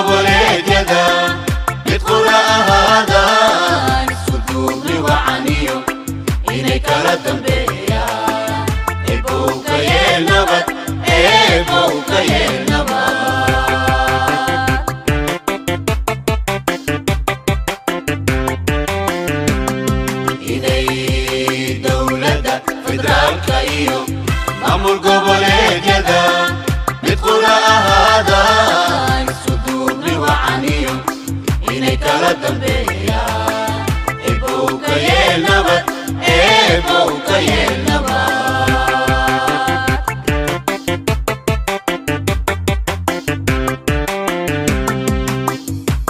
goboleedyada mid qura ahaadaan isku duubni wacaniyo inay kala dambeeyaan eebow ka yeel nabad eebow ka yeel nabad inay dowladda federaalka iyo maamul goboleedyada mid qura ahaadaan isku duubni wacaniyo inay kala dambeeyaan eebow ka yeel nabad eebow ka yeel nabad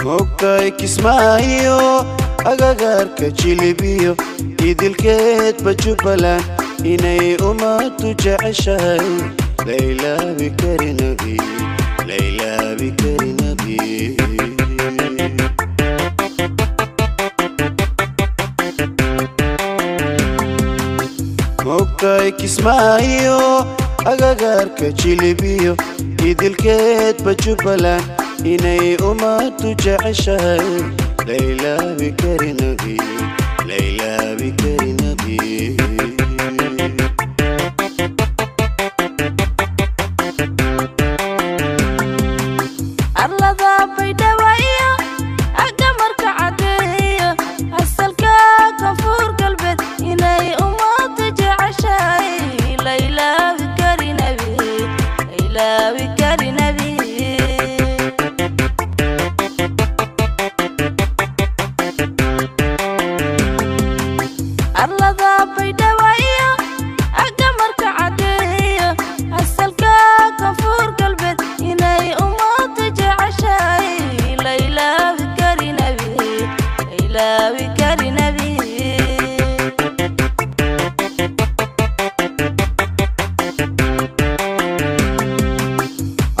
moogtahay Kismaayo agagaarka Jilibiyo idilkeedba Jubbaland inay ummadu jeceshahay Layla bikari nabi Layla bikari nabi moogtahay Kismaayo agagaarka Jilibiyo idilkeedba Jubbaland inay ummadu jeceshahay Layla bikari nabi Layla bikari nabi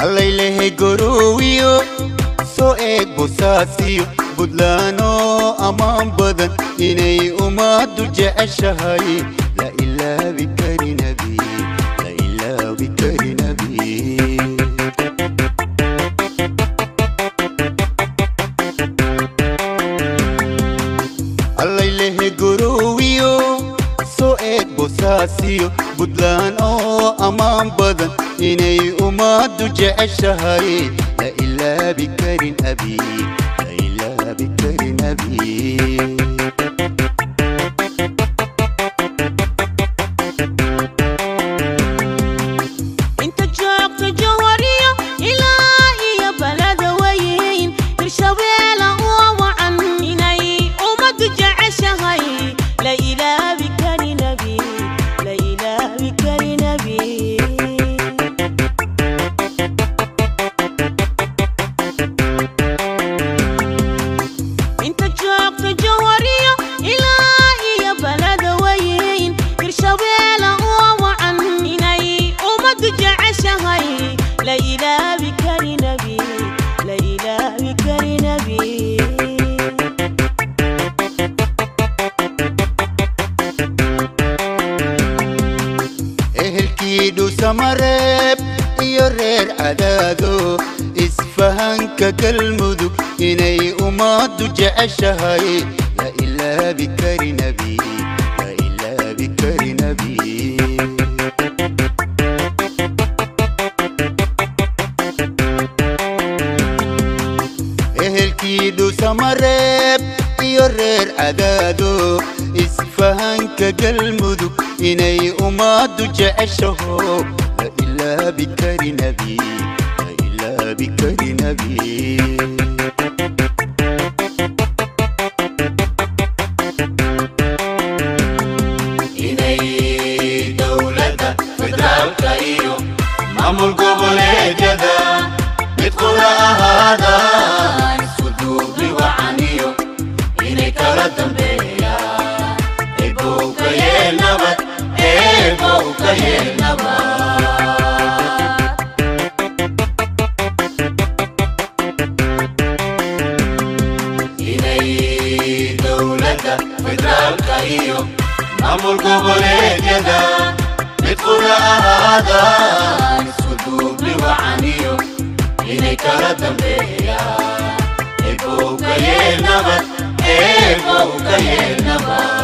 Allaylehe gorowiyo soo eeg Bosaasiyo Buntland amaan badan inay ummadu jeceshahay la ilaawi kari nabi la ilaawi kari nabi Allaylehe gorowiyo soo eeg Bosaasiyo Buntland amaan badan inay ummadu jeceshahay la ilaawi kari nabi la ilaawi kari nabi inta joogto Jowhariyo ilaa iyo balada weyn Hirshabeelle oo wacan inay ummadu jeceshahay la ilaawi kari nabi la ilaawi kari nabi لا إله بكري نبي لا إله بكري نبي ehelkiidu Samareeb iyo reer Cadaado isfahanka Galmudug inay ummadu jeceshahay la ilaawi bikari nabi la ilaawi bikari nabi ehelkiidu Samareeb iyo reer Cadaado isfahanka Galmudug inay ummadu jeceshahay la ilaawi bikari nabi la ilaawi bikari nabi inay dowladda federaalka iyo maamul goboleedyada mid qura ahaadaan isku duubni wacaniyo inay kala dambeeyaan eebow ka yeel nabad eebow ka yeel nabad inay dowladda federaalka iyo maamul goboleedyada mid qura ahaadaan isku duubni wacaniyo inay kala dambeeyaan ينبت إيبو كينبت